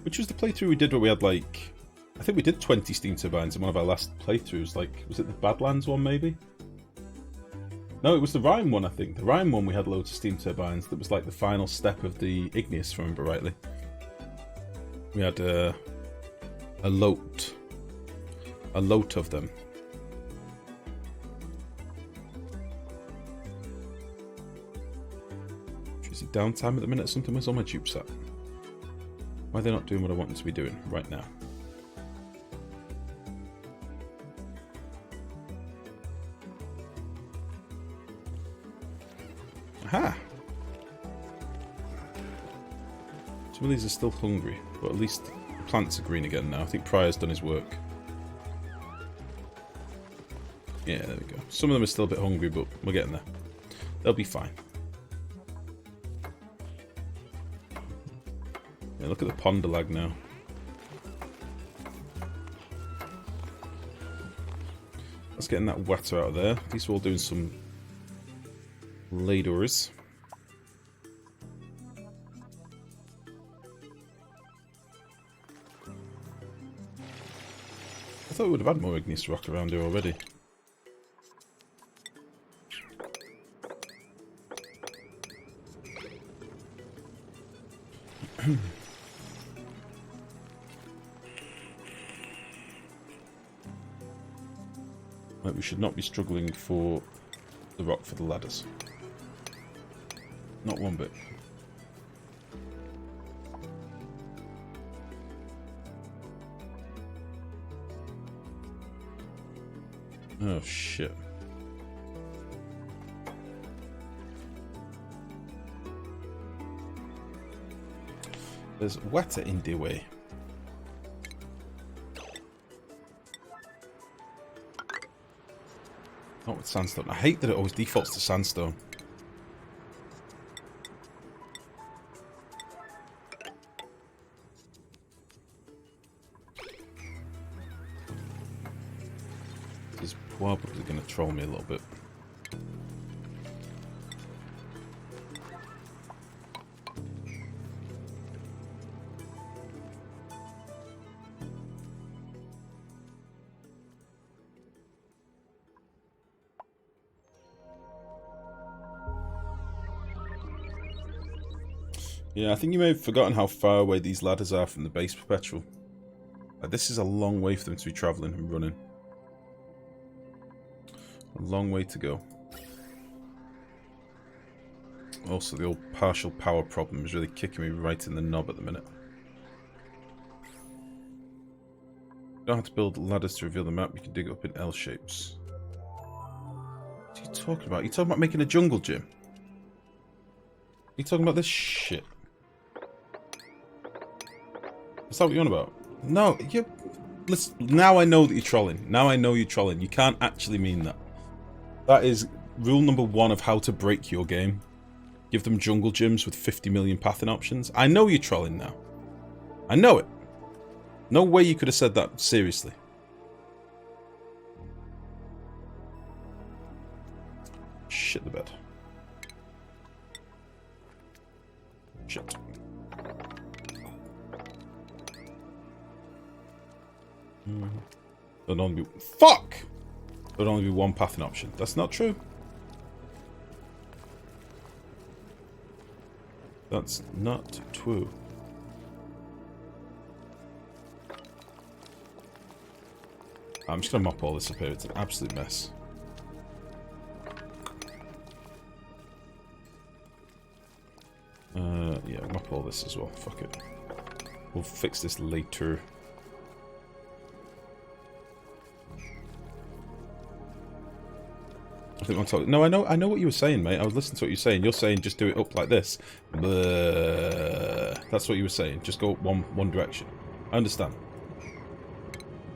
Which was the playthrough we did where we had like... I think we did 20 steam turbines in one of our last playthroughs. Like, was it the Badlands one maybe? No, it was the Rhine one, I think. The Rhine one we had loads of steam turbines. That was like the final step of the Igneous, if I remember rightly. We had a load of them. Is it downtime at the minute or something? Where's all my dupes at? Why are they not doing what I want them to be doing right now? Aha! Some of these are still hungry, but at least the plants are green again now. I think Pryor's done his work. Yeah, there we go. Some of them are still a bit hungry, but we're getting there. They'll be fine. Yeah, look at the ponder lag now. Let's get that wetter out of there. These are all doing some ladors. I thought we would have had more igneous rock around here already. Right, we should not be struggling for the rock for the ladders. Not one bit. Oh shit. There's water in the way. Not with sandstone. I hate that it always defaults to sandstone. This is probably going to troll me a little bit. Yeah, I think you may have forgotten how far away these ladders are from the base perpetual. Like, this is a long way for them to be travelling and running. A long way to go. Also, the old partial power problem is really kicking me right in the knob at the minute. You don't have to build ladders to reveal the map, you can dig it up in L shapes. What are you talking about? Are you talking about making a jungle gym? Are you talking about this shit? Is that what you're on about? No, you... Listen, now I know that you're trolling. Now I know you're trolling. You can't actually mean that. That is rule number 1 of how to break your game. Give them jungle gyms with 50 million pathing options. I know you're trolling now. I know it. No way you could have said that seriously. Shit the bed. Shit. There'd only be... Fuck! There'd only be one pathing option. That's not true. That's not true. I'm just going to mop all this up here. It's an absolute mess. Yeah, mop all this as well. Fuck it. We'll fix this later. I think I'm talking. No, I know what you were saying, mate. I was listening to what you're saying. You're saying just do it up like this. That's what you were saying. Just go one direction. I understand.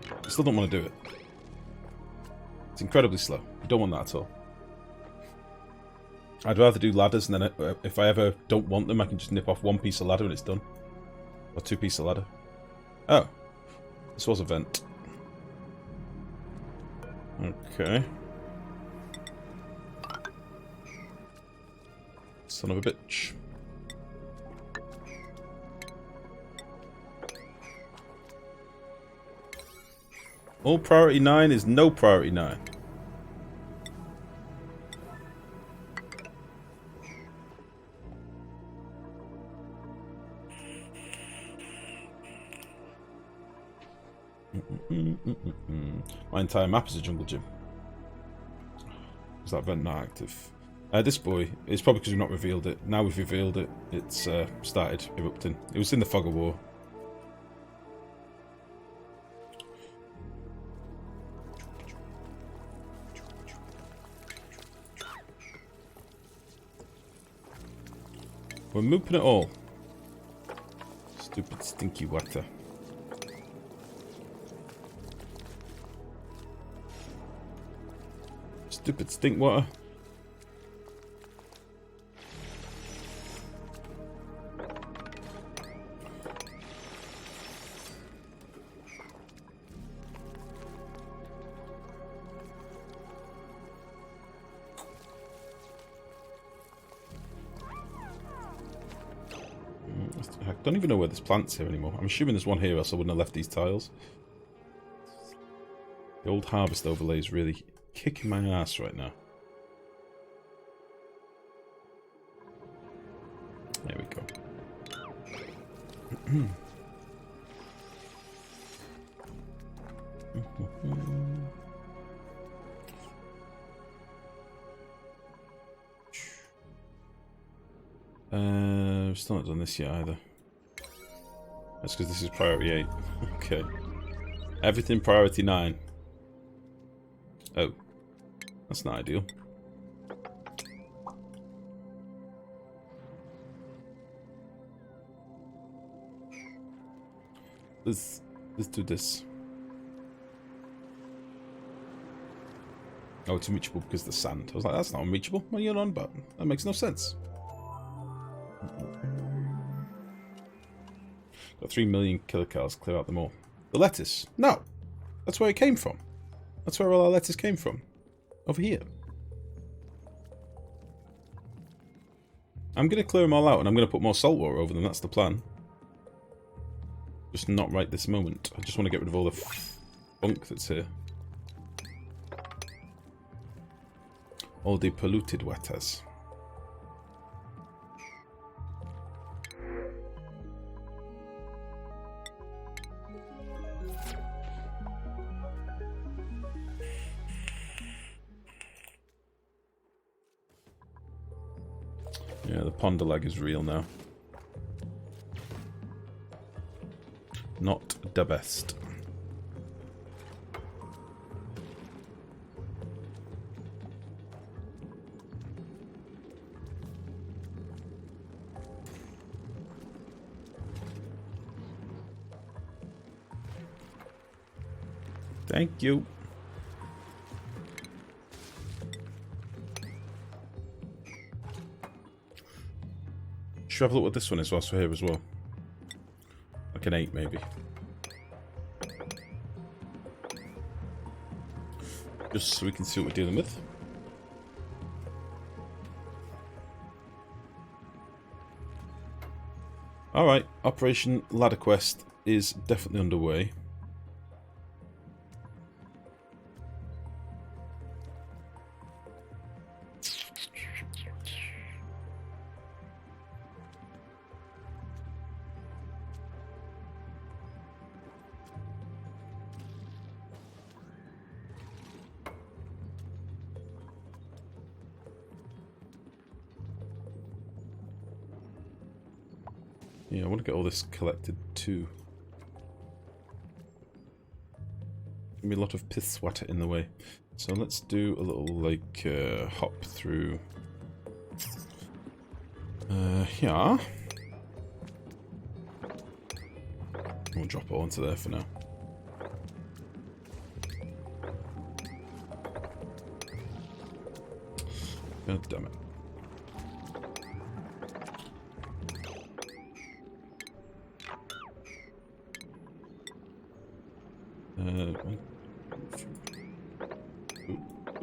I still don't want to do it. It's incredibly slow. I don't want that at all. I'd rather do ladders, and then if I ever don't want them, I can just nip off one piece of ladder and it's done. Or 2 pieces of ladder. Oh. This was a vent. Okay. Son of a bitch. All priority 9 is no priority 9. My entire map is a jungle gym. Is that vent not active? This boy, it's probably because we've not revealed it. Now we've revealed it, it's started erupting. It was in the fog of war. We're mooping it all. Stupid stinky water. Stupid stink water. I don't even know where there's plants here anymore. I'm assuming there's one here, else I wouldn't have left these tiles. The old harvest overlay is really kicking my ass right now. There we go. Still not done this yet either. That's because this is priority 8. Okay. Everything priority 9. Oh. That's not ideal. Let's do this. Oh, it's unreachable because of the sand. I was like, that's not unreachable. What are you on about? That makes no sense. Got 3 million kilocalories, clear out them all. The lettuce. No! That's where it came from. That's where all our lettuce came from. Over here. I'm going to clear them all out and I'm going to put more salt water over them. That's the plan. Just not right this moment. I just want to get rid of all the funk that's here. All the polluted waters. Yeah, the ponder lag is real now. Not the best. Thank you. Should have a look what this one is whilst we're here as well. Like an 8 maybe. Just so we can see what we're dealing with. Alright, Operation Ladder Quest is definitely underway. Yeah, I want to get all this collected too. Give me a lot of piss water in the way. So let's do a little like hop through. Yeah. We'll drop it onto there for now. God damn it.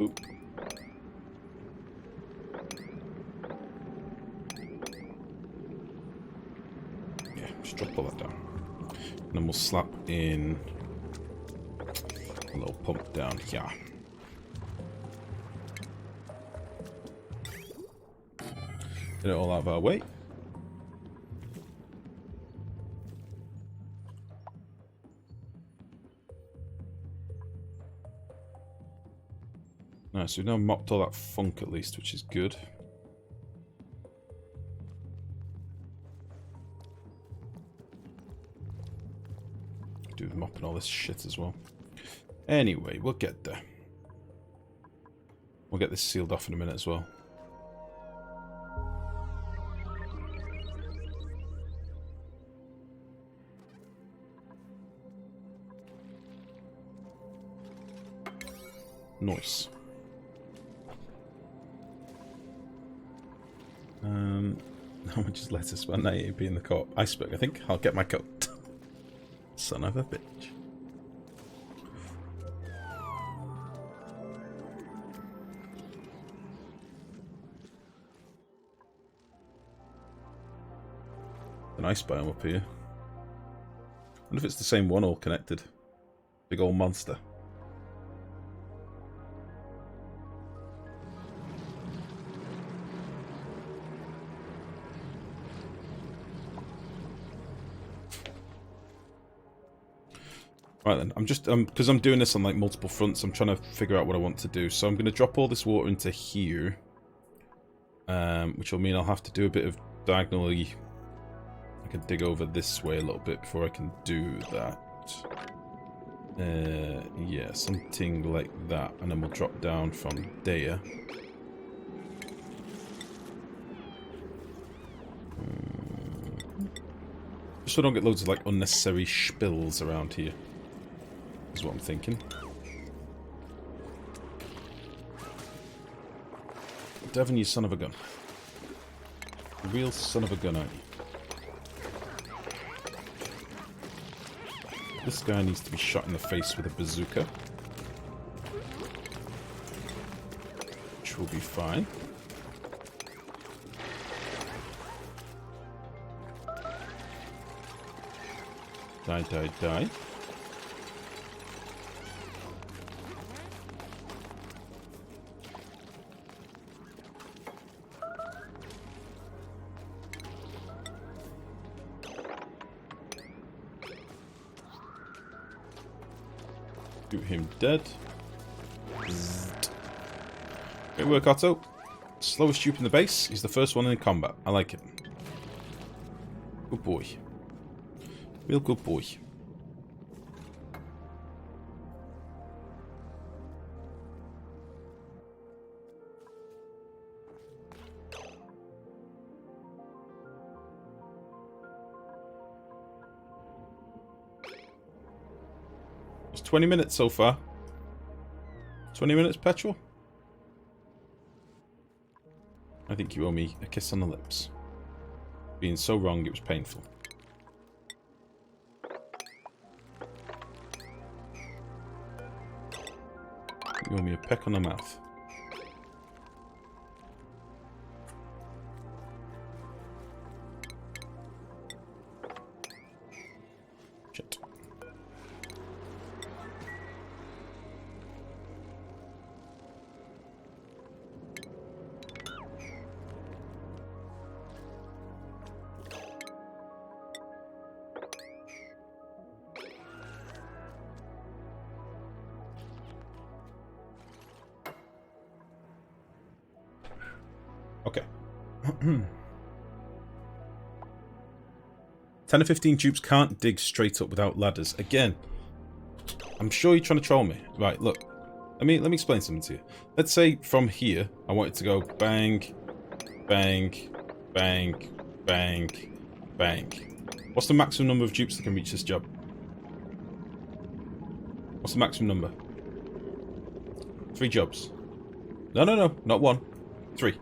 Oop. Yeah, just drop all that down. And then we'll slap in A little pump down here. Get it all out of our way. Nice, so we've now mopped all that funk at least, which is good. Do with mopping all this shit as well. Anyway, we'll get there. We'll get this sealed off in a minute as well. Nice. How much is lettuce? 180p in the co-op. Iceberg, I think. I'll get my coat. Son of a bitch. An ice biome up here. I wonder if it's the same one all connected. Big old monster. Right then, I'm just, because I'm doing this on like multiple fronts, I'm trying to figure out what I want to do. So I'm going to drop all this water into here, which will mean I'll have to do a bit of diagonally. I can dig over this way a little bit before I can do that. Yeah, something like that, and then we'll drop down from there. Just so I don't get loads of like unnecessary spills around here. Is what I'm thinking. Devon, you son of a gun. A real son of a gun, aren't you? This guy needs to be shot in the face with a bazooka. Which will be fine. Die, die, die. Shoot him dead. Great work, Otto. Slowest dupe in the base. He's the first one in combat. I like it. Good boy. Real good boy. It's 20 minutes so far. 20 minutes petrol? I think you owe me a kiss on the lips. Being so wrong, it was painful. You owe me a peck on the mouth. Shit. Okay. 10 or 15 dupes can't dig straight up without ladders. Again, I'm sure you're trying to troll me. Right, look. Let me explain something to you. Let's say from here, I want it to go bang, bang, bang, bang, bang. What's the maximum number of dupes that can reach this job? What's the maximum number? 3 jobs. No, not 1. 3.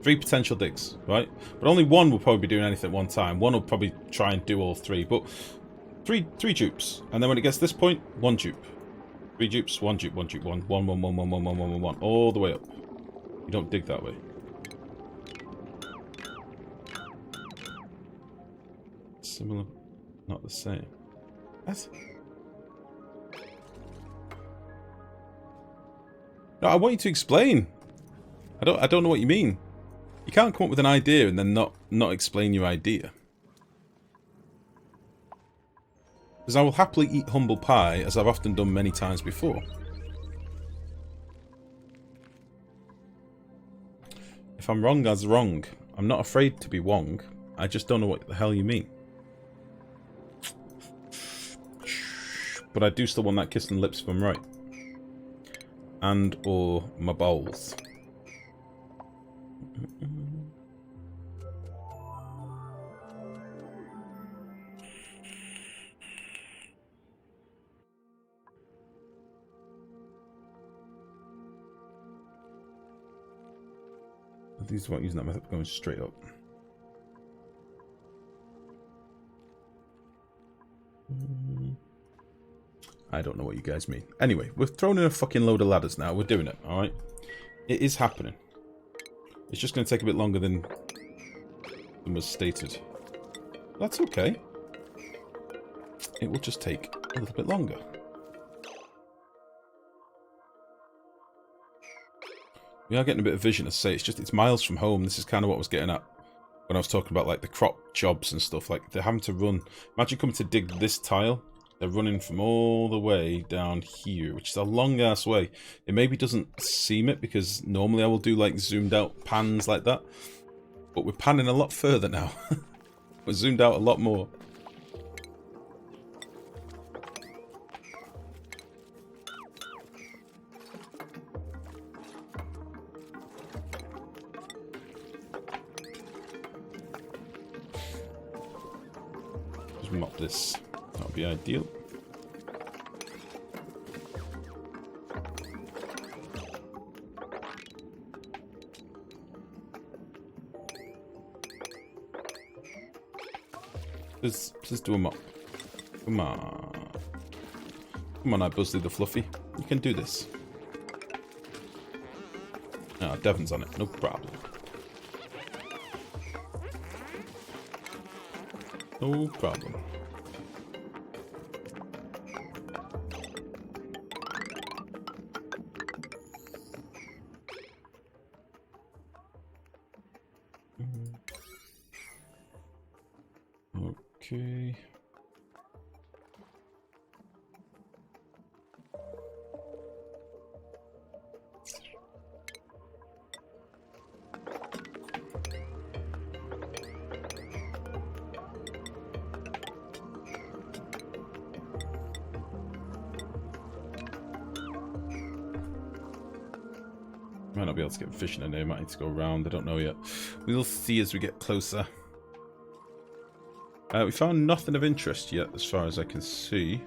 3 potential digs, right? But only 1 will probably be doing anything at one time. 1 will probably try and do all 3, but 3 dupes. And then when it gets to this point, 1 dupe. 3 dupes, 1 dupe, 1 dupe, 1, 1, 1, 1, 1, 1, 1, 1, 1, 1, all the way up. You don't dig that way. Similar, not the same. That's... No, I want you to explain. I don't know what you mean. You can't come up with an idea and then not explain your idea. Because I will happily eat humble pie, as I've often done many times before. If I'm wrong, as wrong. I'm not afraid to be wrong. I just don't know what the hell you mean. But I do still want that kiss on the lips if I'm right. And or my bowls. These weren't using that method, going straight up. I don't know what you guys mean. Anyway, we've thrown in a fucking load of ladders now. We're doing it, alright? It is happening. It's just going to take a bit longer than was stated. That's okay. It will just take a little bit longer. We are getting a bit of vision, as I say. It's miles from home. This is kind of what I was getting at when I was talking about like the crop jobs and stuff. Like they're having to run. Imagine coming to dig this tile. They're running from all the way down here, which is a long ass way. It maybe doesn't seem it because normally I will do like zoomed out pans like that. But we're panning a lot further now. We're zoomed out a lot more. Just mop this. That'll be ideal. Please do a mop. Come on. Come on, Buzzley the Fluffy. You can do this. Ah, Devon's on it. No problem. No problem. Okay. Might not be able to get fishing in there, might need to go around, I don't know yet. We'll see as we get closer. We found nothing of interest yet, as far as I can see.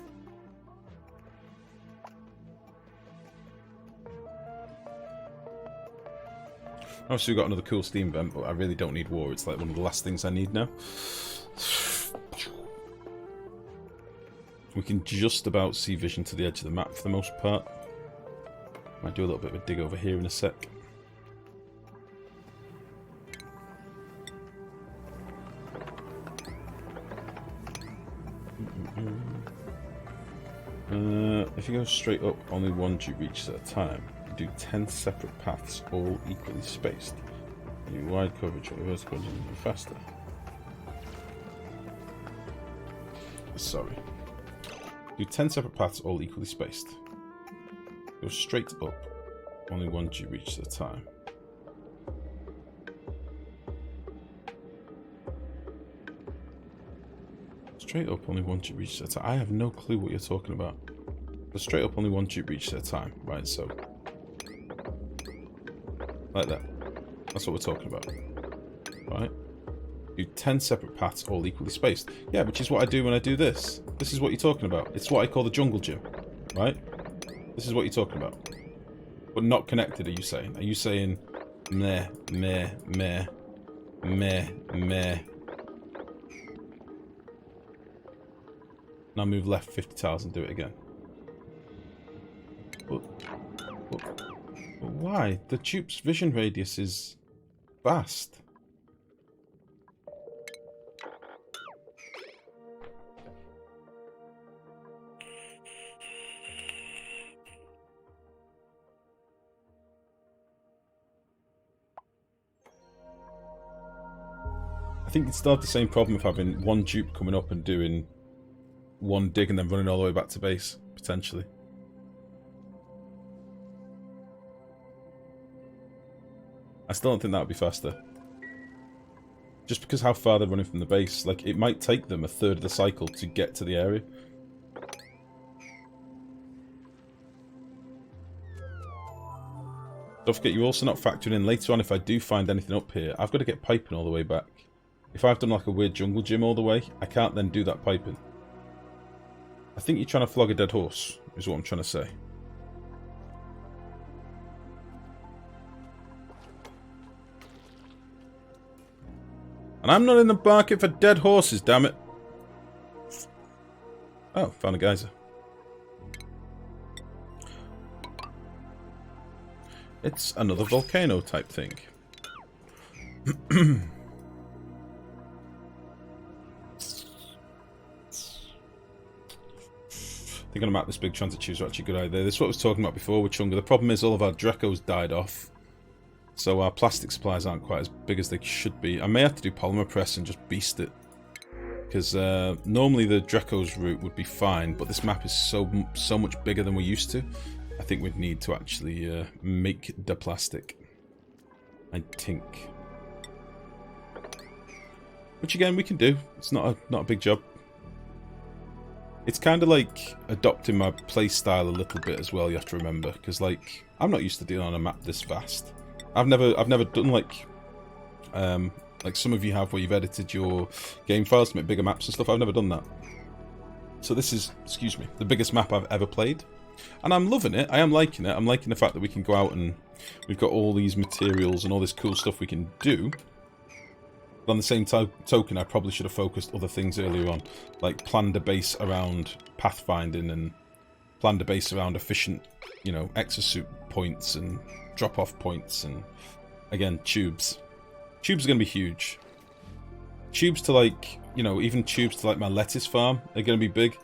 Obviously, we've got another cool steam vent, but I really don't need war. It's like one of the last things I need now. We can just about see vision to the edge of the map for the most part. Might do a little bit of a dig over here in a sec. If you go straight up, only one tube reaches at a time. You do 10 separate paths, all equally spaced. You wide coverage, reverse coverage, and faster. Sorry. Do 10 separate paths, all equally spaced. Go straight up, only one tube reaches at a time. Straight up, only one tube reaches at a time. I have no clue what you're talking about. Go straight up, only one tube reaches at a time. Right, so. Like that. That's what we're talking about. Right? Do 10 separate paths, all equally spaced. Yeah, which is what I do when I do this. This is what you're talking about. It's what I call the jungle gym. Right? This is what you're talking about. But not connected, are you saying? Are you saying meh, meh, meh, meh, meh? Now move left 50 tiles and do it again. But why? The tube's vision radius is vast. I think you'd still have the same problem of having one dupe coming up and doing one dig and then running all the way back to base, potentially. I still don't think that would be faster. Just because how far they're running from the base, like, it might take them a third of the cycle to get to the area. Don't forget, you're also not factoring in later on if I do find anything up here, I've got to get piping all the way back. If I've done like a weird jungle gym all the way, I can't then do that piping. I think you're trying to flog a dead horse, is what I'm trying to say. And I'm not in the market for dead horses, damn it. Oh, found a geyser. It's another volcano type thing. I think on a map this big transit tubes are actually a good idea. This is what I was talking about before with Chunga. The problem is all of our Drecos died off. So our plastic supplies aren't quite as big as they should be. I may have to do polymer press and just beast it. Because normally the Drecos route would be fine, but this map is so much bigger than we're used to. I think we'd need to actually make the plastic. I think. Which again we can do. It's not a big job. It's kind of like adopting my playstyle a little bit as well, you have to remember, because like I'm not used to dealing on a map this vast. I've never done like some of you have, where you've edited your game files to make bigger maps and stuff. I've never done that. So this is, excuse me, the biggest map I've ever played. And I'm loving it. I am liking it. I'm liking the fact that we can go out and we've got all these materials and all this cool stuff we can do. But on the same token, I probably should have focused other things earlier on, like planned a base around pathfinding and planned a base around efficient, you know, exosuit points and drop-off points and, again, tubes. Tubes are going to be huge. Tubes to, like, you know, even tubes to, like, my lettuce farm are going to be big.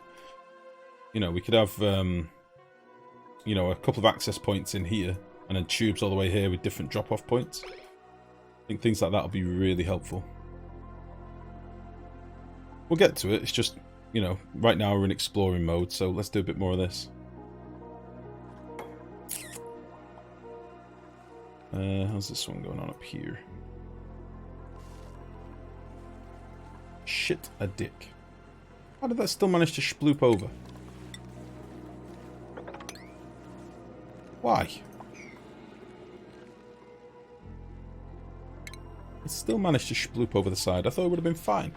You know, we could have, you know, a couple of access points in here and then tubes all the way here with different drop-off points. I think things like that will be really helpful. We'll get to it. It's just, you know, right now we're in exploring mode, so let's do a bit more of this. How's this one going on up here? Shit a dick. How did that still manage to sploop over? Why? It still managed to sploop over the side. I thought it would have been fine.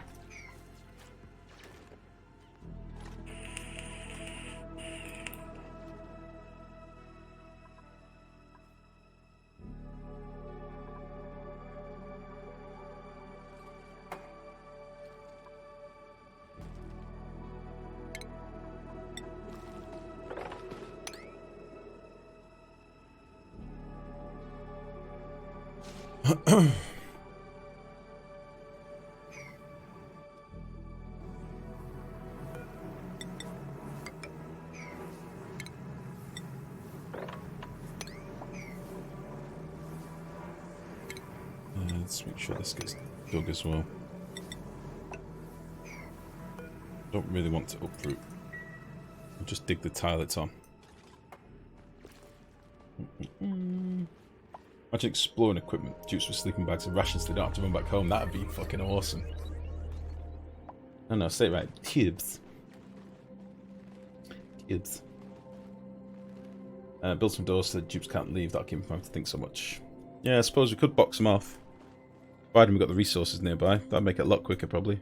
Let's make sure this gets dug as well. Don't really want to uproot. I'll just dig the tile it's on. Imagine exploring equipment, dupes with sleeping bags and rations so they don't have to run back home. That would be fucking awesome. No, say it right. Tubes. Tubes. Build some doors so the dupes can't leave. That'll keep them from to think so much. Yeah, I suppose we could box them off. Provided we've got the resources nearby. That'd make it a lot quicker, probably.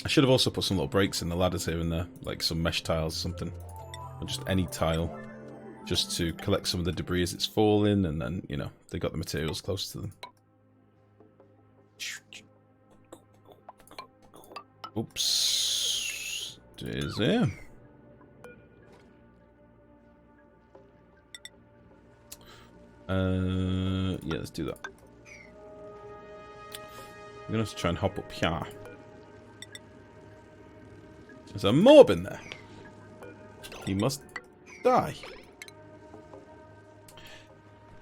I should have also put some little breaks in the ladders here and there. Like some mesh tiles or something. Or just any tile. Just to collect some of the debris as it's falling. And then, you know, they got the materials close to them. Oops. There's there. Yeah, let's do that. I'm gonna have to try and hop up here. There's a mob in there. He must die.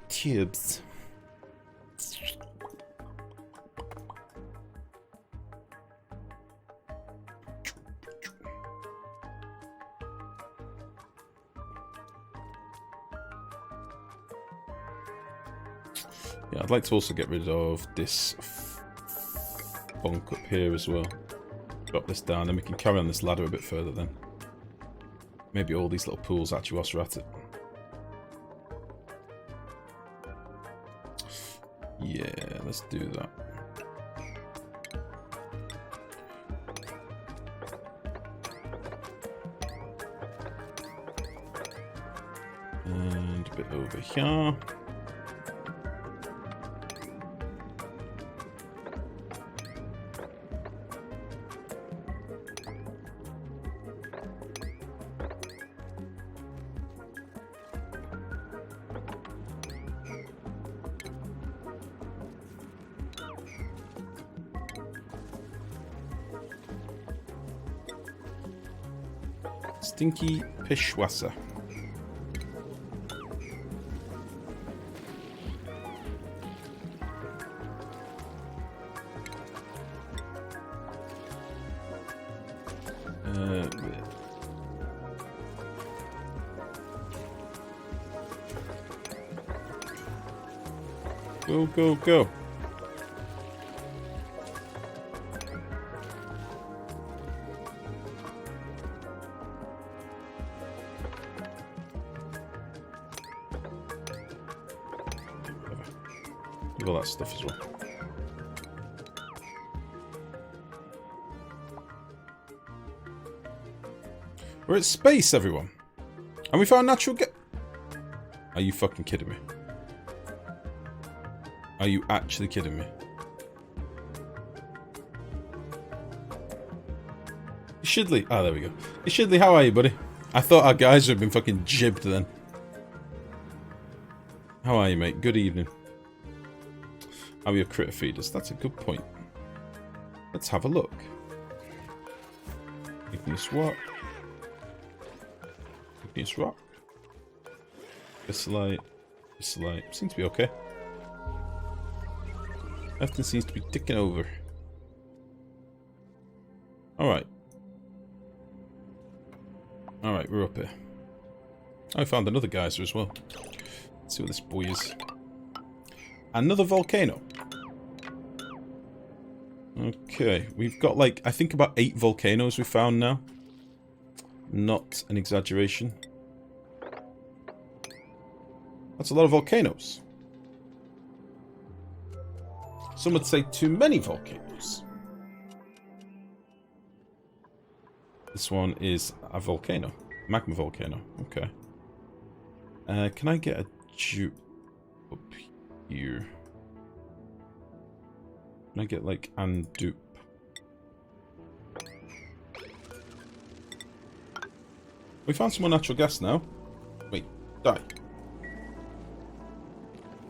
Tubes. Yeah, I'd like to also get rid of this bunk up here as well. Drop this down, and we can carry on this ladder a bit further then. Maybe all these little pools actually whilst we're at it. Yeah, let's do that. And a bit over here. Stinky Pishwasser. Go, go, go. Do all that stuff as well. We're at space, everyone. And we found natural gas. Are you fucking kidding me? Are you actually kidding me? Shidley. Ah, there we go. Hey, Shidley, how are you, buddy? I thought our guys had been fucking jibbed then. How are you, mate? Good evening. How are your critter feeders? That's a good point. Let's have a look. Igneous rock. Igneous rock. Bissolite. Bissolite. Seems to be okay. Everything seems to be ticking over. Alright. Alright, we're up here. I found another geyser as well. Let's see what this boy is. Another volcano. Okay, we've got like, I think about 8 volcanoes we found now. Not an exaggeration. That's a lot of volcanoes. Some would say too many volcanoes. This one is a volcano. Magma volcano. Okay. Can I get a juke up here? Can I get like undupe? We found some more natural gas now. Wait, die.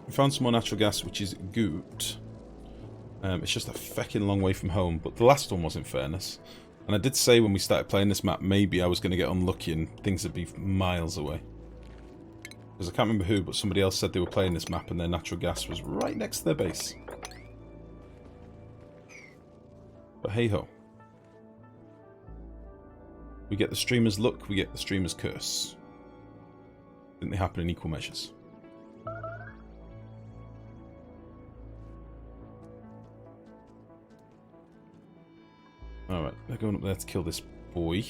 We found some more natural gas, which is good. It's just a feckin' long way from home, but the last one was, in fairness. And I did say when we started playing this map, maybe I was going to get unlucky and things would be miles away. Because I can't remember who, but somebody else said they were playing this map and their natural gas was right next to their base. But hey-ho. We get the streamer's luck, we get the streamer's curse. Didn't they happen in equal measures? Alright, they're going up there to kill this boy.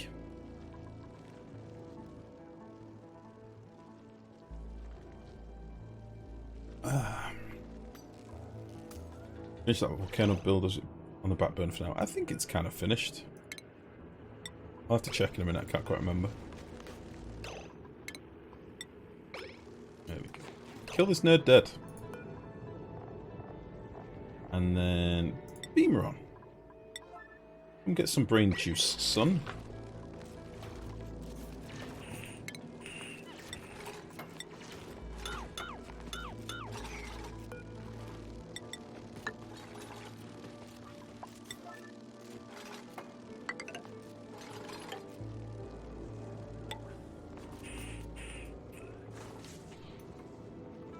Finish that volcano build on the back burner for now. I think it's kind of finished. I'll have to check in a minute, I can't quite remember. There we go. Kill this nerd dead. And then beamer on. Come get some brain juice, son.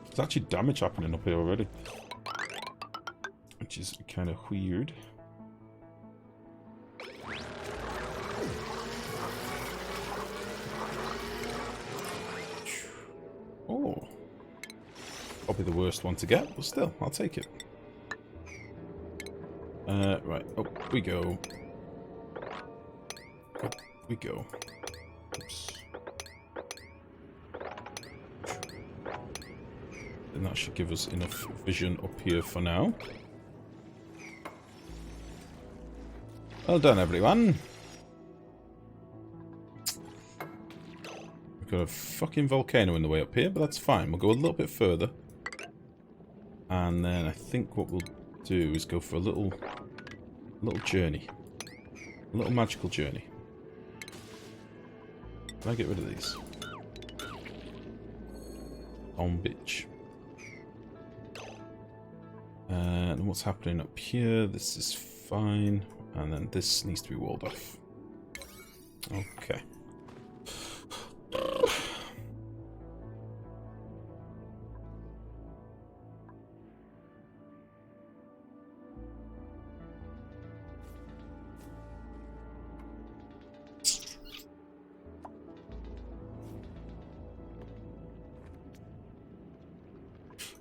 There's actually damage happening up here already, which is kind of weird. Probably the worst one to get, but still, I'll take it. Right, up we go. Up we go. Oops. And that should give us enough vision up here for now. Well done, everyone. We've got a fucking volcano in the way up here, but that's fine. We'll go a little bit further. And then I think what we'll do is go for a little journey. A little magical journey. Can I get rid of these? On bitch. And what's happening up here? This is fine. And then this needs to be walled off. Okay.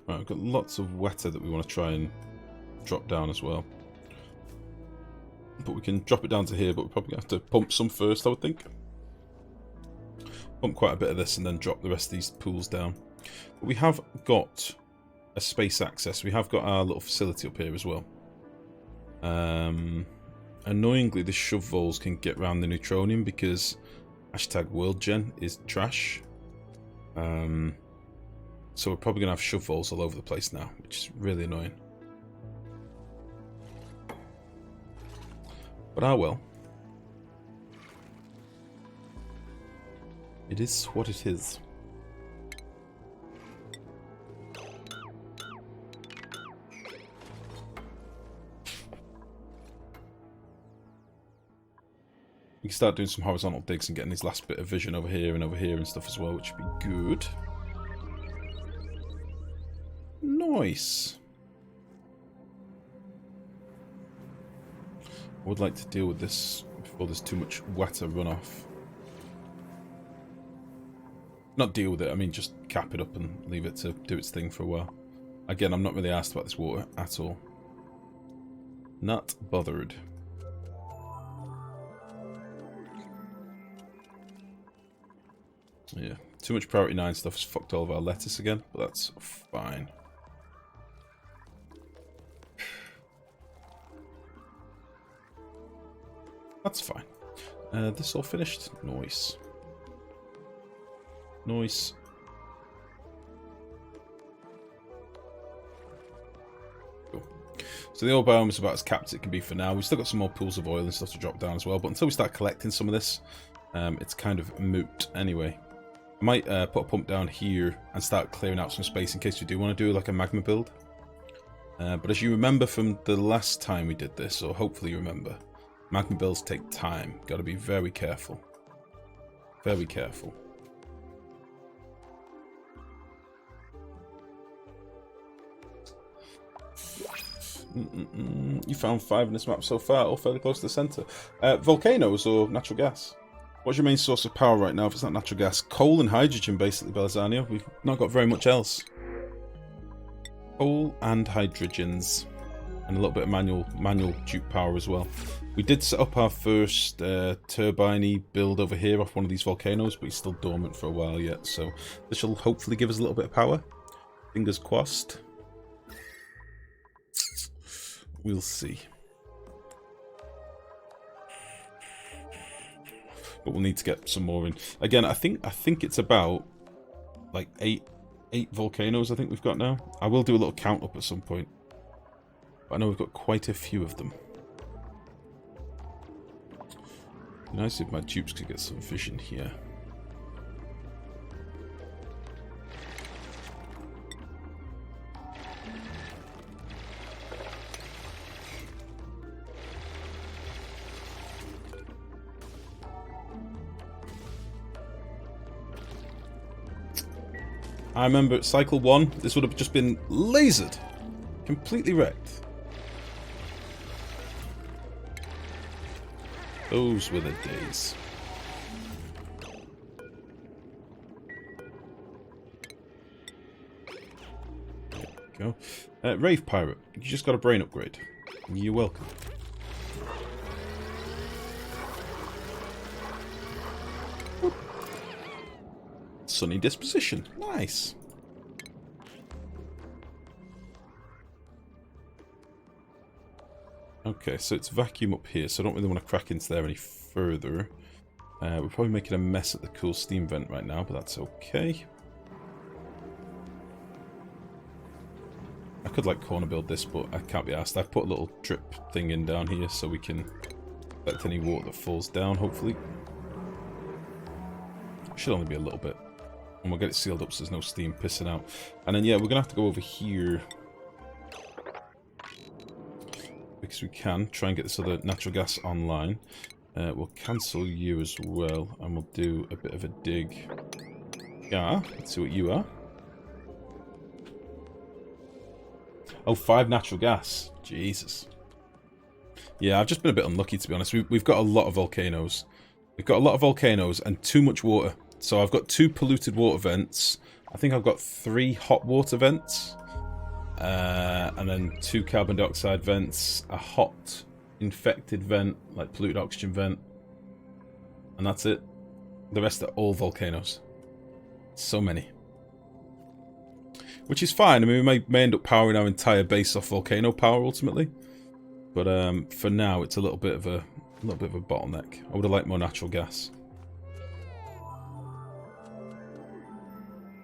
Right, we've got lots of wetter that we want to try and drop down as well. But we can drop it down to here, but we're probably going to have to pump some first, I would think. Pump quite a bit of this and then drop the rest of these pools down. But we have got a space access. We have got our little facility up here as well. Annoyingly, the shove voles can get around the neutronium because #worldgen is trash. So we're probably going to have shove voles all over the place now, which is really annoying. But ah well. It is what it is. We can start doing some horizontal digs and getting this last bit of vision over here and stuff as well, which would be good. Nice. I would like to deal with this before there's too much wetter runoff. Not deal with it, I mean just cap it up and leave it to do its thing for a while. Again, I'm not really asked about this water at all. Not bothered. Yeah, too much priority 9 stuff has fucked all of our lettuce again, but that's fine. That's fine. This all finished? Nice. Nice. Cool. So the oil biome is about as capped as it can be for now. We've still got some more pools of oil and stuff to drop down as well, but until we start collecting some of this, it's kind of moot anyway. I might put a pump down here and start clearing out some space in case we do want to do like a magma build. But as you remember from the last time we did this, or hopefully you remember, magma builds take time. Got to be very careful. Very careful. You found 5 in this map so far, all fairly close to the centre. Volcanoes or natural gas? What's your main source of power right now if it's not natural gas? Coal and hydrogen, basically, Belazania. We've not got very much else. Coal and hydrogens. And a little bit of manual dupe power as well. We did set up our first turbine build over here off one of these volcanoes, but he's still dormant for a while yet, so this will hopefully give us a little bit of power. Fingers crossed. We'll see. But we'll need to get some more in. Again, I think it's about like eight volcanoes I think we've got now. I will do a little count up at some point. But I know we've got quite a few of them. Nice if my dupes could get some vision here. I remember at cycle 1, this would have just been lasered. Completely wrecked. Those were the days. go. Rave Pirate, you just got a brain upgrade. You're welcome. Whoop. Sunny disposition. Nice. Okay, so it's vacuum up here, so I don't really want to crack into there any further. We're probably making a mess at the cool steam vent right now, but that's okay. I could like corner build this, but I can't be asked. I've put a little drip thing in down here so we can collect any water that falls down, hopefully. Should only be a little bit. And we'll get it sealed up so there's no steam pissing out. And then, yeah, we're going to have to go over here. Because we can try and get this other natural gas online. We'll cancel you as well, and we'll do a bit of a dig. Yeah, let's see what you are. Oh, 5 natural gas. Jesus. Yeah, I've just been a bit unlucky, to be honest. We've got a lot of volcanoes. We've got a lot of volcanoes and too much water. So I've got 2 polluted water vents. I think I've got 3 hot water vents. And then 2 carbon dioxide vents, a hot infected vent, like polluted oxygen vent, and that's it. The rest are all volcanoes. So many. Which is fine. I mean, we may end up powering our entire base off volcano power ultimately, but for now it's a little bit of a bottleneck. I would have liked more natural gas.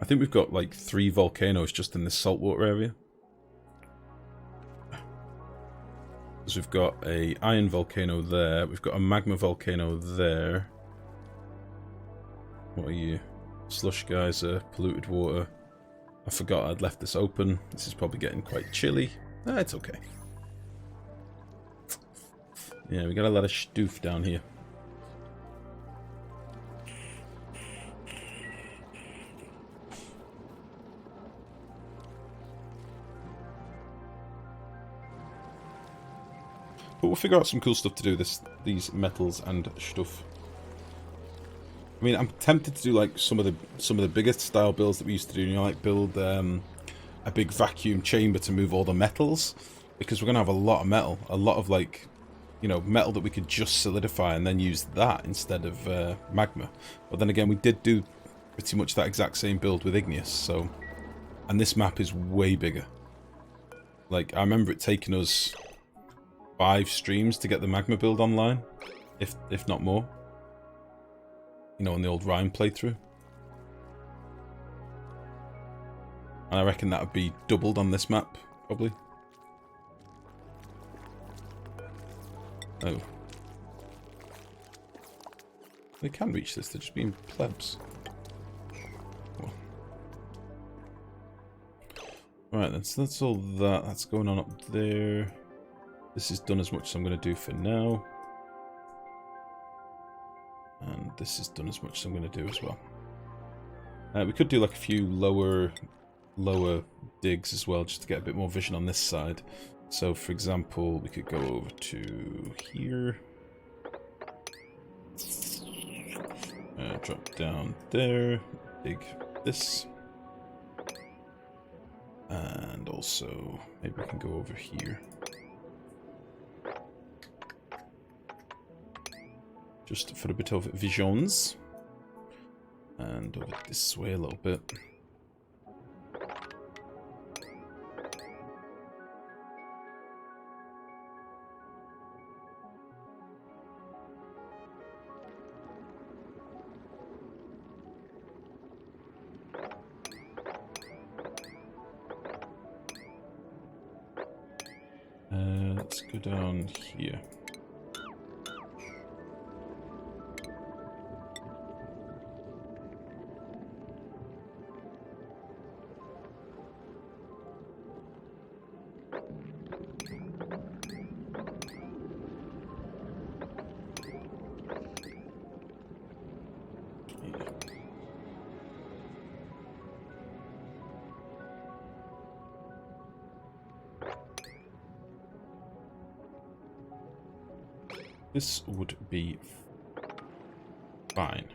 I think we've got like 3 volcanoes just in this saltwater area. So we've got a iron volcano there. We've got a magma volcano there. What are you? Slush geyser, polluted water. I forgot I'd left this open. This is probably getting quite chilly. It's okay. Yeah, we got a lot of stoof down here. But we'll figure out some cool stuff to do these metals and stuff. I mean, I'm tempted to do like some of the biggest style builds that we used to do. You know, like build a big vacuum chamber to move all the metals, because we're gonna have a lot of metal, a lot of like, you know, metal that we could just solidify and then use that instead of magma. But then again, we did do pretty much that exact same build with igneous. So, and this map is way bigger. Like I remember it taking us 5 streams to get the magma build online, if not more. You know, on the old Rhyme playthrough. And I reckon that would be doubled on this map, probably. Oh. They can reach this, they're just being plebs. Oh. Right then, so that's all that's going on up there. This is done as much as I'm going to do for now. And this is done as much as I'm going to do as well. We could do like a few lower digs as well, just to get a bit more vision on this side. So for example, we could go over to here. Drop down there. Dig this. And also, maybe we can go over here. Just for a bit of visions. And over this way a little bit. Let's go down here. This would be fine.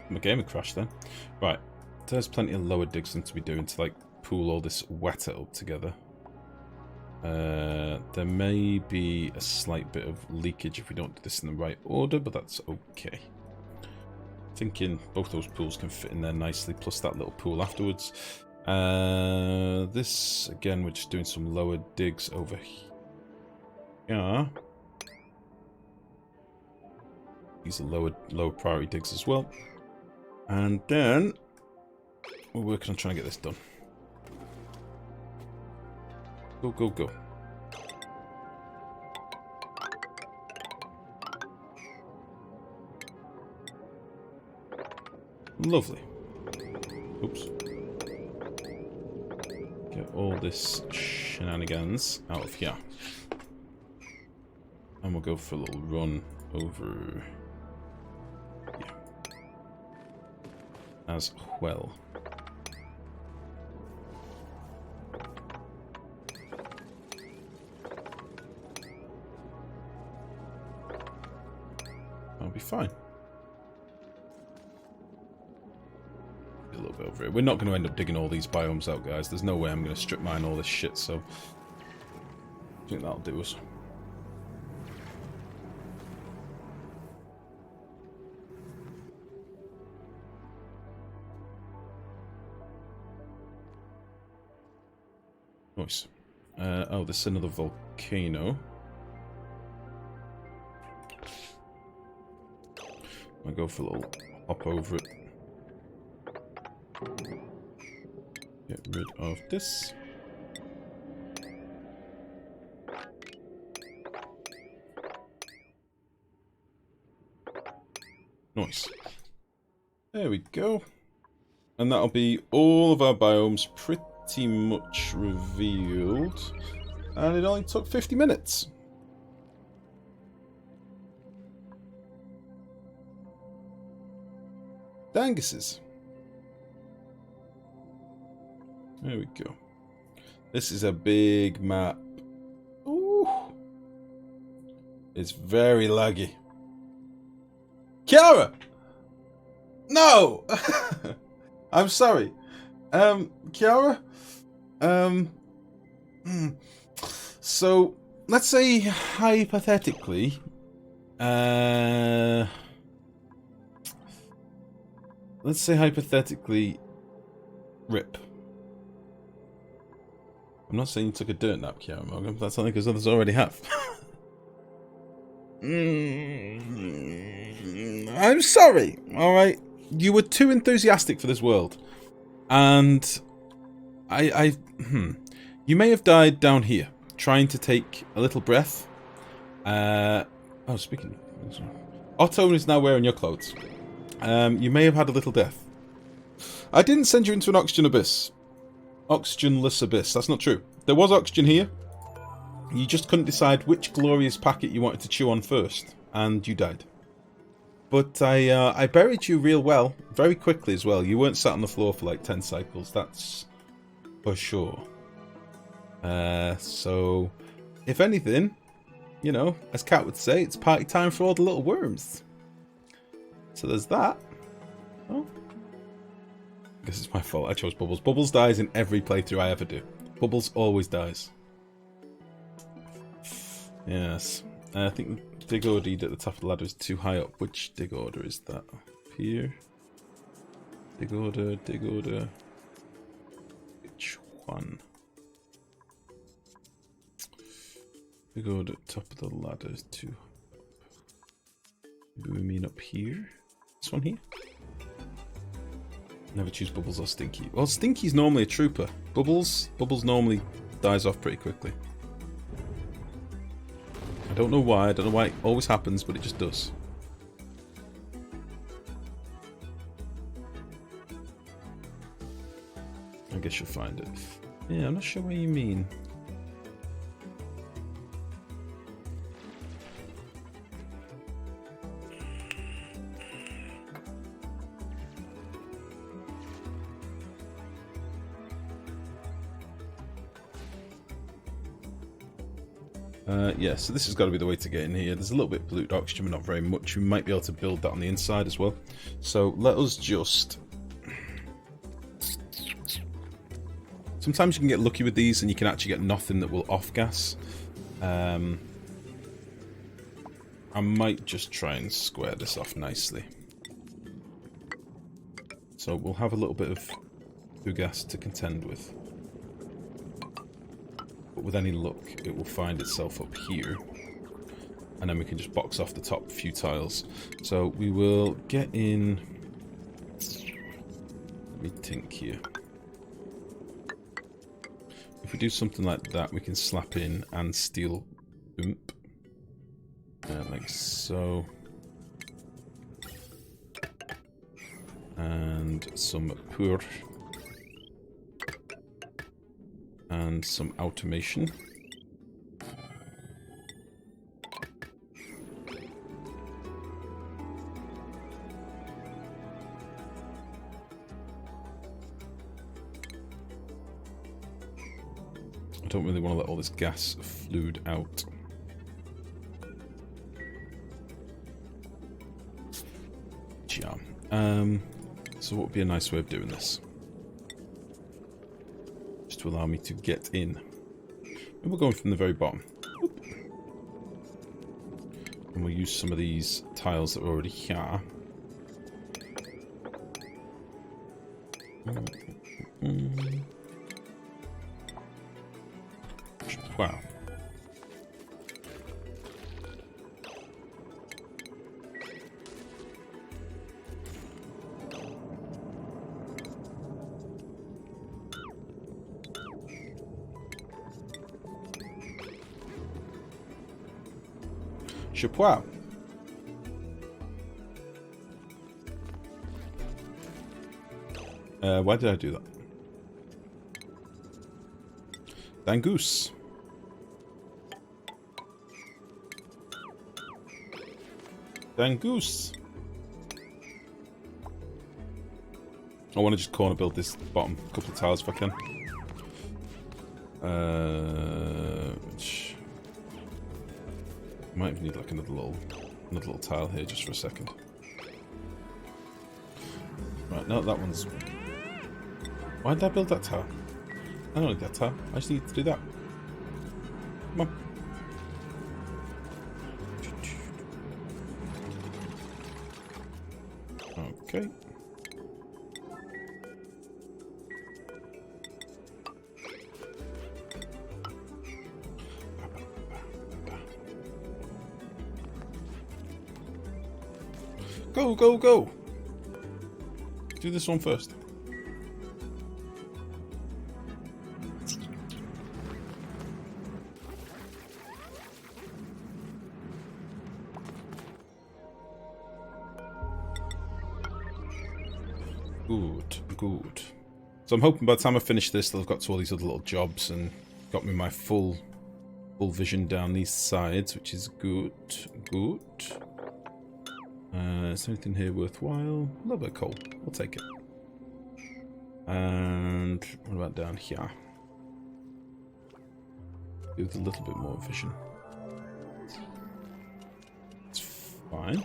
My game had crashed then. Right. There's plenty of lower digs to be doing to, like, pool all this wetter up together. There may be a slight bit of leakage if we don't do this in the right order, but that's okay. Thinking both those pools can fit in there nicely, plus that little pool afterwards. This, again, we're just doing some lower digs over here. Yeah. These are lower priority digs as well. And then we're working on trying to get this done. Go, go, go. Lovely. Oops. Get all this shenanigans out of here. And we'll go for a little run over here. As well. I'll be fine. A little bit over it. We're not going to end up digging all these biomes out, guys. There's no way I'm going to strip mine all this shit, so I think that'll do us. Nice. Oh, this is another volcano. I'll go for a little hop over it. Get rid of this. Nice. There we go. And that'll be all of our biomes pretty much revealed. And it only took 50 minutes. Danguses. There we go. This is a big map. Ooh. It's very laggy. Kiara! No! I'm sorry. Kiara? So, let's say hypothetically, RIP. I'm not saying you took a dirt nap, Kiara Morgan. That's only because others already have. I'm sorry, alright? You were too enthusiastic for this world. And you may have died down here, trying to take a little breath. Speaking of, Otto is now wearing your clothes. You may have had a little death. I didn't send you into an oxygen abyss. Oxygenless abyss. That's not true. There was oxygen here. You just couldn't decide which glorious packet you wanted to chew on first, and you died. But I buried you real well, very quickly as well. You weren't sat on the floor for like 10 cycles, that's for sure. So, if anything, you know, as Kat would say, it's party time for all the little worms. So there's that. Oh. I guess it's my fault, I chose Bubbles. Bubbles dies in every playthrough I ever do. Bubbles always dies. Yes. I think dig order at the top of the ladder is too high up. Which dig order is that? Up here? Dig order, dig order. Which one? Dig order top of the ladder is too high up. Maybe we mean up here? This one here? Never choose Bubbles or Stinky. Well, Stinky's normally a trooper. Bubbles normally dies off pretty quickly. I don't know why. I don't know why it always happens, but it just does. I guess you'll find it. Yeah, I'm not sure what you mean. Yeah, so this has got to be the way to get in here. There's a little bit of polluted oxygen, but not very much. We might be able to build that on the inside as well. So let us just... Sometimes you can get lucky with these and you can actually get nothing that will off-gas. I might just try and square this off nicely. So we'll have a little bit of flue gas to contend with. But with any luck, it will find itself up here. And then we can just box off the top few tiles. So we will get in... Let me think here. If we do something like that, we can slap in and steal oomph. Like so. And some pour. And some automation. I don't really want to let all this gas fluid out. Yeah. So what would be a nice way of doing this? Just to allow me to get in. And we're going from the very bottom. Oop. And we'll use some of these tiles that are already here. Wow. Chapeau. Why did I do that? Dangoose. Dangoose. I want to just corner build this bottom couple of tiles if I can. Might even need like another little tile here just for a second. Right, no, that one's... Why did I build that tile? I don't need that tile. I just need to do that. Come on. Okay. Go, go, go! Do this one first. Good, good. So I'm hoping by the time I finish this, they'll have got to all these other little jobs and got me my full vision down these sides, which is good, good. Is there anything here worthwhile? A little bit of coal. We'll take it. And what about down here? With a little bit more vision. It's fine.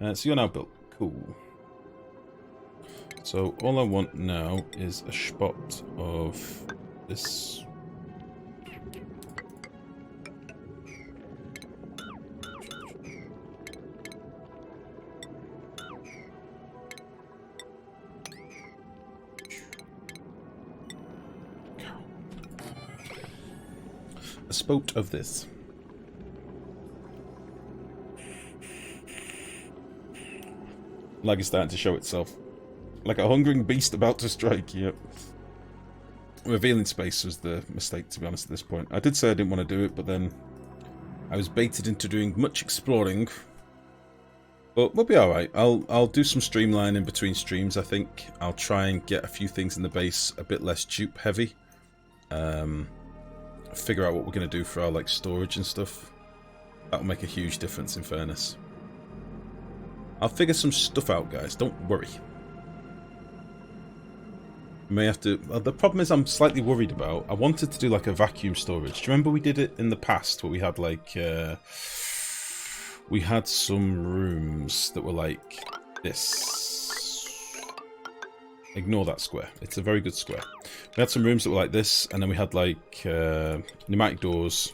So you're now built. Cool. So all I want now is a spot of this. A spot of this. Lag is starting to show itself. Like a hungering beast about to strike, yep. Revealing space was the mistake, to be honest, at this point. I did say I didn't want to do it, but then I was baited into doing much exploring. But we'll be alright. I'll do some streamlining between streams, I think. I'll try and get a few things in the base a bit less dupe heavy. Figure out what we're going to do for our like storage and stuff. That'll make a huge difference, in fairness. I'll figure some stuff out, guys. Don't worry. May have to. The problem is, I'm slightly worried about. I wanted to do like a vacuum storage. Do you remember we did it in the past where we had like we had some rooms that were like this. Ignore that square. It's a very good square. We had some rooms that were like this, and then we had like pneumatic doors,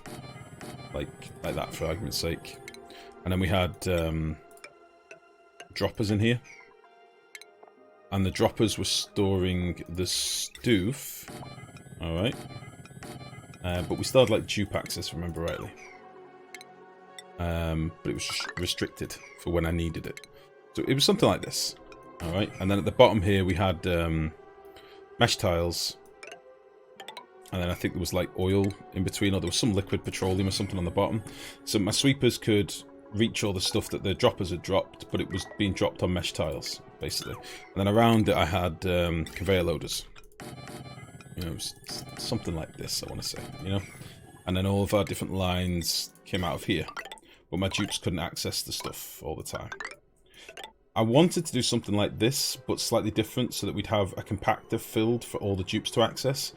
like that for argument's sake, and then we had droppers in here. And the droppers were storing the stoof. Alright. But we still had like dupe access, if I remember rightly. But it was just restricted for when I needed it. So it was something like this. Alright. And then at the bottom here we had mesh tiles. And then I think there was like oil in between, or there was some liquid petroleum or something on the bottom. So my sweepers could reach all the stuff that the droppers had dropped, but it was being dropped on mesh tiles, basically. And then around it I had conveyor loaders. You know, something like this, I want to say, you know? And then all of our different lines came out of here. But my dupes couldn't access the stuff all the time. I wanted to do something like this, but slightly different, so that we'd have a compactor filled for all the dupes to access.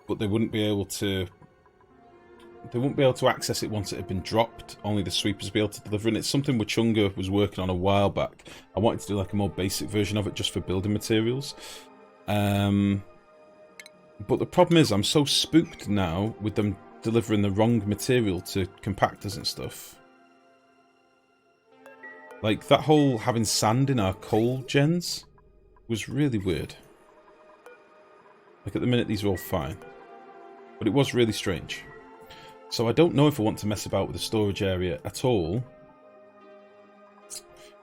But they wouldn't be able to... They wouldn't be able to access it once it had been dropped. Only the sweepers would be able to deliver. And it's something Wachunga was working on a while back. I wanted to do like a more basic version of it just for building materials. But the problem is I'm so spooked now with them delivering the wrong material to compactors and stuff. Like that whole having sand in our coal gens was really weird. Like at the minute these are all fine. But it was really strange. So I don't know if I want to mess about with the storage area at all.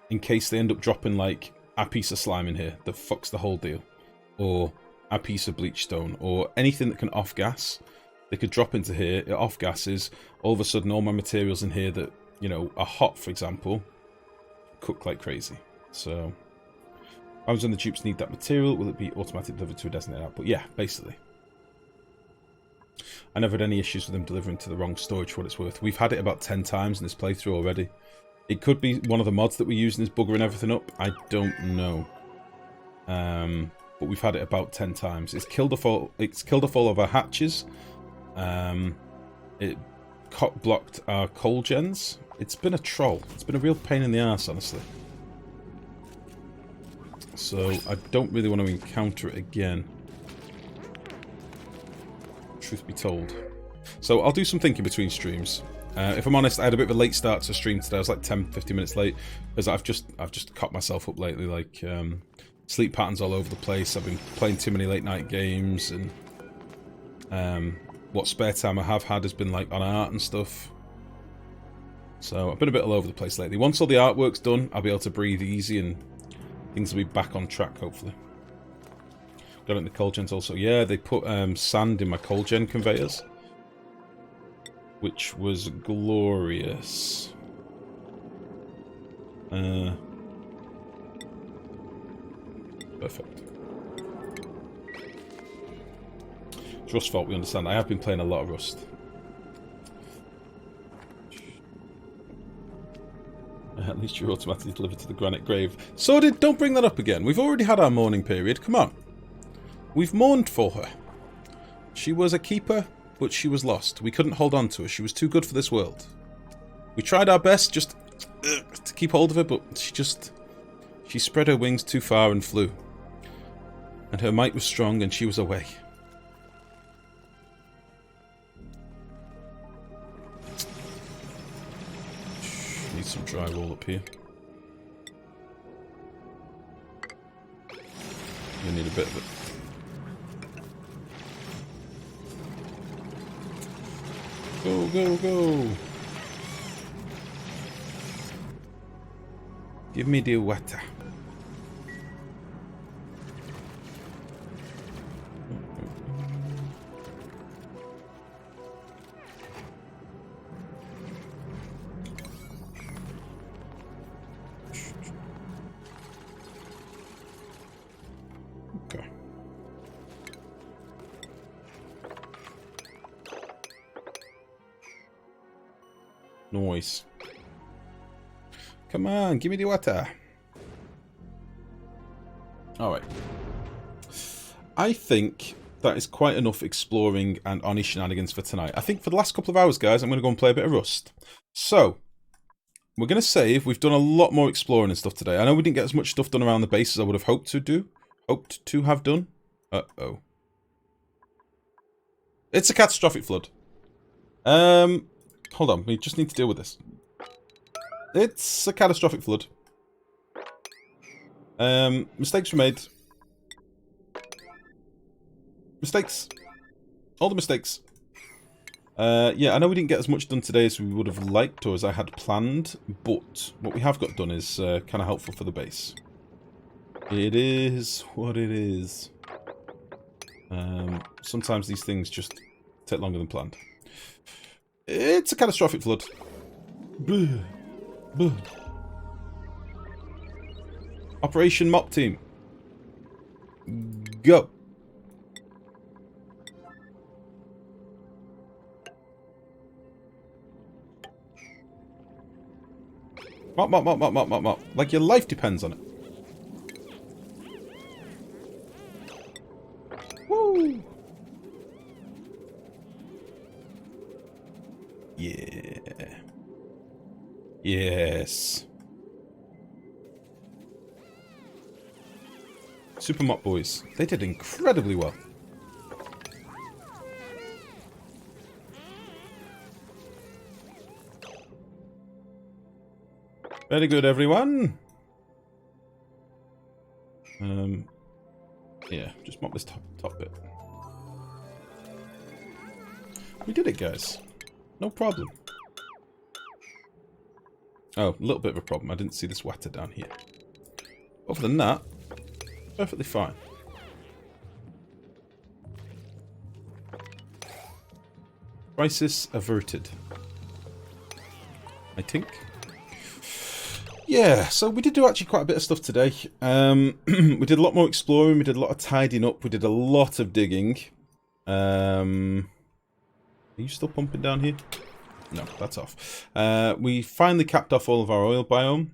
In case they end up dropping like a piece of slime in here that fucks the whole deal. Or a piece of bleach stone. Or anything that can off-gas. They could drop into here, it off-gases. All of a sudden all my materials in here that, you know, are hot, for example, cook like crazy. So, what happens when the dupes need that material? Will it be automatically delivered to a designated output? Yeah, basically. I never had any issues with them delivering to the wrong storage for what it's worth. We've had it about 10 times in this playthrough already. It could be one of the mods that we're using is buggering everything up. I don't know. But we've had it about 10 times. It's killed off all of our hatches. It blocked our coal gens. It's been a troll. It's been a real pain in the ass, honestly. So I don't really want to encounter it again. Truth be told. So I'll do some thinking between streams. If I'm honest, I had a bit of a late start to stream today. I was like 10-15 minutes late because I've just caught myself up lately. Like sleep patterns all over the place. I've been playing too many late night games, and what spare time I have had has been like on art and stuff. So I've been a bit all over the place lately. Once all the artwork's done, I'll be able to breathe easy and things will be back on track, hopefully. Got it in the coal gens also. Yeah, they put sand in my coal gen conveyors, which was glorious. Perfect. It's Rust's fault, we understand. I have been playing a lot of Rust. At least you're automatically delivered to the granite grave. Sorted, don't bring that up again. We've already had our mourning period. Come on. We've mourned for her. She was a keeper, but she was lost. We couldn't hold on to her. She was too good for this world. We tried our best just to keep hold of her, but she spread her wings too far and flew. And her might was strong, and she was away. Need some drywall up here. You need a bit of it. Go, go, go! Give me the water. Okay. Nice. Come on, give me the water. Alright. I think that is quite enough exploring and Oni shenanigans for tonight. I think for the last couple of hours, guys, I'm going to go and play a bit of Rust. So, we're going to save. We've done a lot more exploring and stuff today. I know we didn't get as much stuff done around the base as I would have hoped to do. Hoped to have done. Uh-oh. It's a catastrophic flood. Hold on. We just need to deal with this. It's a catastrophic flood. Mistakes were made. Mistakes. All the mistakes. Yeah, I know we didn't get as much done today as we would have liked or as I had planned, but what we have got done is kind of helpful for the base. It is what it is. Sometimes these things just take longer than planned. It's a catastrophic flood. Buh. Buh. Operation Mop Team. Go. Mop, mop, mop, mop, mop, mop, mop. Like your life depends on it. Woo! Yeah. Yes. Super Mop Boys. They did incredibly well. Very good, everyone. Yeah, just mop this top bit. We did it, guys. No problem. Oh, a little bit of a problem. I didn't see this water down here. Other than that, perfectly fine. Crisis averted. I think. Yeah, so we did do actually quite a bit of stuff today. We did a lot more exploring, we did a lot of tidying up, we did a lot of digging. Are you still pumping down here? No, that's off. We finally capped off all of our oil biome.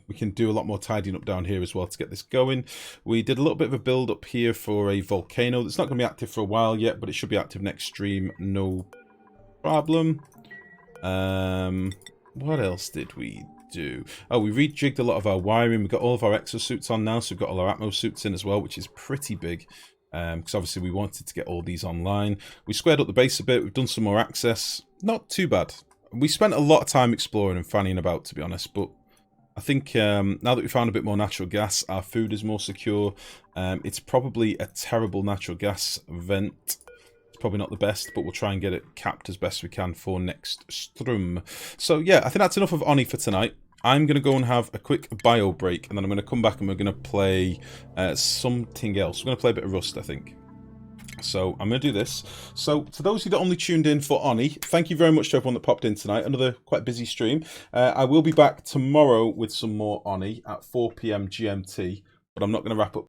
We can do a lot more tidying up down here as well to get this going. We did a little bit of a build up here for a volcano that's not going to be active for a while yet, but it should be active next stream, no problem. What else did we do? Oh, we rejigged a lot of our wiring. We've got all of our exosuits on now, so we've got all our Atmos suits in as well, which is pretty big. Because obviously we wanted to get all these online. We squared up the base a bit. We've done some more access. Not too bad. We spent a lot of time exploring and fanning about, to be honest, but I think now that we found a bit more natural gas, our food is more secure. It's probably a terrible natural gas vent. It's probably not the best, but we'll try and get it capped as best we can for next stream. So yeah, I think that's enough of Oni for tonight. I'm going to go and have a quick bio break, and then I'm going to come back and we're going to play something else. We're going to play a bit of Rust, I think. So I'm going to do this. So to those who that only tuned in for Oni, thank you very much to everyone that popped in tonight. Another quite busy stream. I will be back tomorrow with some more Oni at 4 PM GMT, but I'm not going to wrap up